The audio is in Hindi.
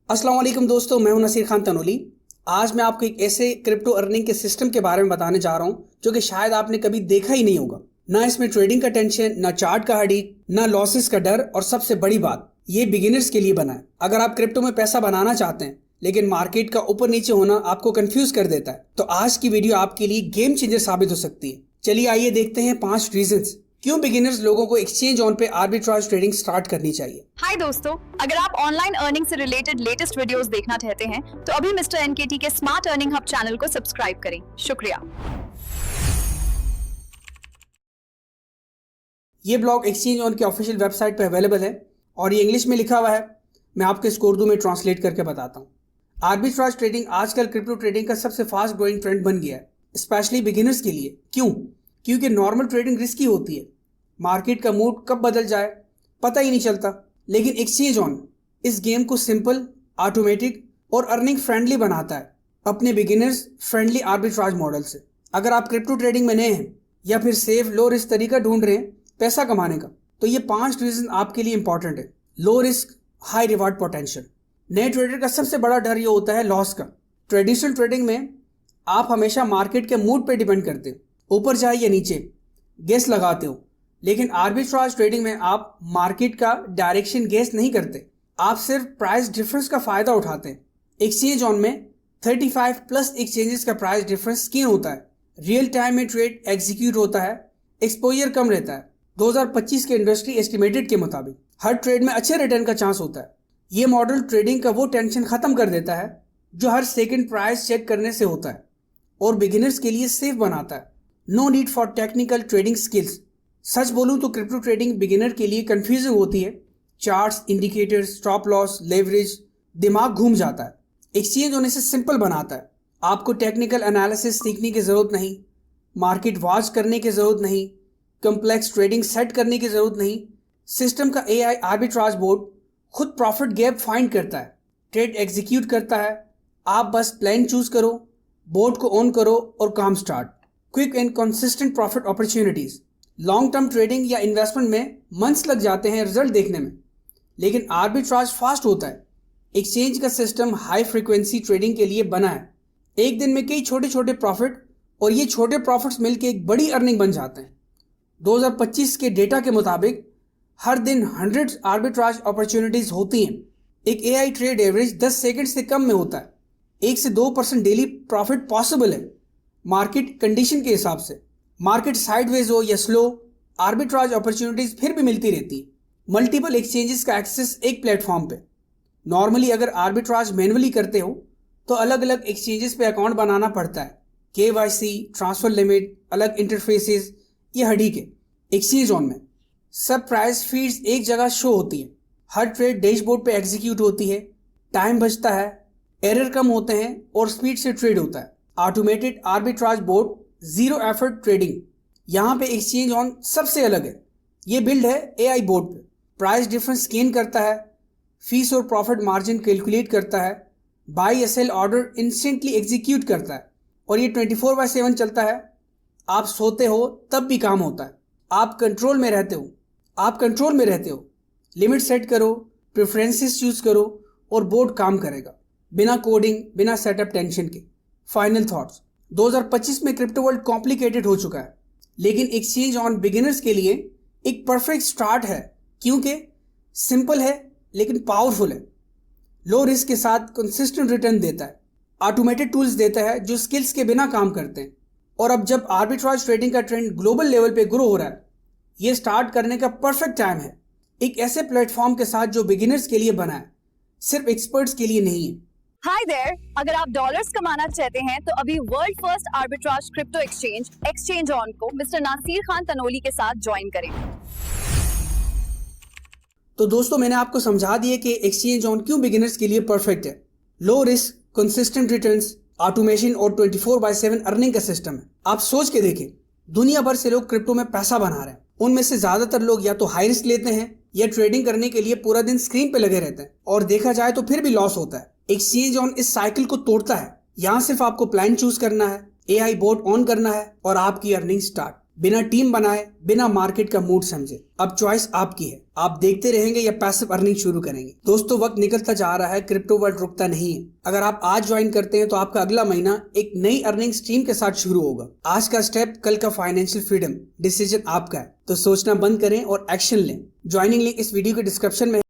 अस्सलाम वालेकुम दोस्तों, मैं हूं नसीर खान तनोली। आज मैं आपको एक ऐसे क्रिप्टो अर्निंग के सिस्टम के बारे में बताने जा रहा हूं जो कि शायद आपने कभी देखा ही नहीं होगा। ना इसमें ट्रेडिंग का टेंशन, ना चार्ट का हडीक, ना लॉसेस का डर, और सबसे बड़ी बात, ये बिगिनर्स के लिए बना है। अगर आप क्रिप्टो में पैसा बनाना चाहते हैं लेकिन मार्केट का ऊपर नीचे होना आपको कंफ्यूज कर देता है, तो आज की वीडियो आपके लिए गेम चेंजर साबित हो सकती है। चलिए आइए देखते हैं 5 रीजंस क्यों बिगिनर्स लोगों को एक्सचेंज ऑन पे आर्बिट्राज ट्रेडिंग स्टार्ट करनी चाहिए। हाय दोस्तों, अगर आप ऑनलाइन अर्निंग से रिलेटेड लेटेस्ट वीडियोस देखना चाहते हैं तो अभी मिस्टर एनकेटी के स्मार्ट अर्निंग हब चैनल को सब्सक्राइब करें। शुक्रिया। ये ब्लॉग एक्सचेंज ऑन की ऑफिशियल वेबसाइट पे अवेलेबल है और ये इंग्लिश में लिखा हुआ है। मैं आपको इसको उर्दू में ट्रांसलेट करके बताता हूँ। आर्बिट्राज ट्रेडिंग आजकल क्रिप्टो ट्रेडिंग का सबसे फास्ट ग्रोइंग ट्रेंड बन गया है, स्पेशली बिगिनर्स के लिए। क्यों? क्योंकि नॉर्मल ट्रेडिंग रिस्की होती है, मार्केट का मूड कब बदल जाए पता ही नहीं चलता। लेकिन एक्सचेंज ऑन इस गेम को सिंपल, ऑटोमेटिक और अर्निंग फ्रेंडली बनाता है अपने बिगिनर्स फ्रेंडली आर्बिट्राज मॉडल से। अगर आप क्रिप्टो ट्रेडिंग में नए हैं या फिर सेफ लो रिस्क तरीका ढूंढ रहे हैं पैसा कमाने का, तो ये 5 रीजन आपके लिए इंपॉर्टेंट है। Low risk, high reward potential. नए ट्रेडर का सबसे बड़ा डर ये होता है लॉस का। ट्रेडिशनल ट्रेडिंग में आप हमेशा मार्केट के मूड पे डिपेंड करते हो, ऊपर जाए या नीचे गेस लगाते हो। लेकिन आर्बिट्राज ट्रेडिंग में आप मार्केट का डायरेक्शन गेस नहीं करते, आप सिर्फ प्राइस डिफरेंस का फायदा उठाते हैं। एक्सचेंज ऑन में 35 प्लस एक्सचेंजेस का प्राइस डिफरेंस स्कैन होता है, रियल टाइम में ट्रेड एग्जीक्यूट होता है, एक्सपोजर कम रहता है। 2025 के इंडस्ट्री एस्टिमेटेड के मुताबिक हर ट्रेड में अच्छे रिटर्न का चांस होता है। ये मॉडल ट्रेडिंग का वो टेंशन खत्म कर देता है जो हर सेकंड प्राइस चेक करने से होता है और बिगिनर्स के लिए सेफ बनाता है। No need for technical trading skills. सच बोलूं तो क्रिप्टो ट्रेडिंग बिगिनर के लिए कंफ्यूजिंग होती है। Charts, indicators, stop loss, leverage, दिमाग घूम जाता है। एक्सचेंज होने से सिंपल बनाता है। आपको टेक्निकल एनालिसिस सीखने की जरूरत नहीं, मार्केट वॉच करने की जरूरत नहीं, कम्प्लेक्स ट्रेडिंग सेट करने की जरूरत नहीं। सिस्टम का एआई आर्बिट्राज बोर्ड खुद प्रॉफिट गैप फाइंड करता है, ट्रेड एग्जीक्यूट करता है। आप बस प्लान चूज करो, बोर्ड को ऑन करो और काम start. Quick and consistent profit opportunities. Long term trading या इन्वेस्टमेंट में मंथ्स लग जाते हैं रिजल्ट देखने में, लेकिन आर्बिट्राज फास्ट होता है। एक्सचेंज का सिस्टम हाई फ्रीक्वेंसी ट्रेडिंग के लिए बना है। एक दिन में कई छोटे छोटे प्रॉफिट और ये छोटे प्रॉफिट्स मिलकर एक बड़ी अर्निंग बन जाते हैं। 2025 के डेटा के मुताबिक हर दिन 100 आर्बिट्राज अपॉर्चुनिटीज होती हैं। एक एआई ट्रेड एवरेज 10 सेकंड से कम में होता है। 1 से 2% डेली प्रॉफिट पॉसिबल है मार्केट कंडीशन के हिसाब से। मार्केट साइडवेज हो या स्लो, आर्बिट्राज अपॉर्चुनिटीज फिर भी मिलती रहती है। मल्टीपल एक्सचेंजेस का एक्सेस एक प्लेटफॉर्म पे। नॉर्मली अगर आर्बिट्राज मैनुअली करते हो तो अलग अलग एक्सचेंजेस पे अकाउंट बनाना पड़ता है। KYC, ट्रांसफर लिमिट, अलग इंटरफेसेस, ये हडीक है। एक्सचेंज ऑन में सब प्राइस फीड्स एक जगह शो होती है, हर ट्रेड डैशबोर्ड पे एग्जीक्यूट होती है, टाइम बचता है, एरर कम होते हैं और स्पीड से ट्रेड होता है। Automated arbitrage board, zero effort trading. यहाँ पे एक्सचेंज ऑन सबसे अलग है। ये बिल्ड है एआई बोर्ड पे, प्राइस डिफरेंस स्कैन करता है, फीस और प्रॉफिट मार्जिन कैलकुलेट करता है, बाई या सेल ऑर्डर इंस्टेंटली एग्जीक्यूट करता है और ये 24/7 चलता है। आप सोते हो तब भी काम होता है। आप कंट्रोल में रहते हो। लिमिट सेट करो, प्रेफरेंसेस चूज करो और बोर्ड काम करेगा बिना कोडिंग, बिना सेटअप टेंशन के। Final thoughts. 2025 में क्रिप्टो वर्ल्ड कॉम्प्लिकेटेड हो चुका है, लेकिन एक्सचेंज ऑन बिगिनर्स के लिए एक परफेक्ट स्टार्ट है क्योंकि सिंपल है लेकिन पावरफुल है। लो रिस्क के साथ कंसिस्टेंट रिटर्न देता है, ऑटोमेटेड टूल्स देता है जो स्किल्स के बिना काम करते हैं। और अब जब आर्बिट्राज ट्रेडिंग का ट्रेंड ग्लोबल लेवल पे ग्रो हो रहा है, ये स्टार्ट करने का परफेक्ट टाइम है। एक ऐसे प्लेटफॉर्म के साथ जो बिगिनर्स के लिए बना है, सिर्फ एक्सपर्ट्स के लिए नहीं है। हाय देयर, अगर आप डॉलर्स कमाना चाहते हैं तो अभी world first arbitrage crypto exchange on को मिस्टर नासिर खान तनोली के साथ ज्वाइन करें। तो दोस्तों, मैंने आपको समझा दिया कि एक्सचेंज ऑन क्यों बिगिनर्स के लिए परफेक्ट है। Low risk, consistent returns, automation और 24/7 अर्निंग का सिस्टम है। आप सोच के देखें, दुनिया भर से लोग क्रिप्टो में पैसा बना रहे हैं। उनमें से ज्यादातर लोग या तो हाई रिस्क लेते हैं या ट्रेडिंग करने के लिए पूरा दिन स्क्रीन पे लगे रहते हैं और देखा जाए तो फिर भी लॉस होता है। एक्सचेंज ऑन इस साइकिल को तोड़ता है। यहाँ सिर्फ आपको प्लान चूज करना है, एआई बोर्ड ऑन करना है और आपकी अर्निंग स्टार्ट। बिना टीम बनाए, बिना मार्केट का मूड समझे। अब चॉइस आपकी है, आप देखते रहेंगे या पैसिव अर्निंग शुरू करेंगे। दोस्तों, वक्त निकलता जा रहा है, क्रिप्टो वर्ल्ड रुकता नहीं है। अगर आप आज ज्वाइन करते हैं तो आपका अगला महीना एक नई अर्निंग स्ट्रीम के साथ शुरू होगा। आज का स्टेप कल का फाइनेंशियल फ्रीडम, डिसीजन आपका है। तो सोचना बंद करें और एक्शन लें। ज्वाइनिंग लिंक इस वीडियो के डिस्क्रिप्शन में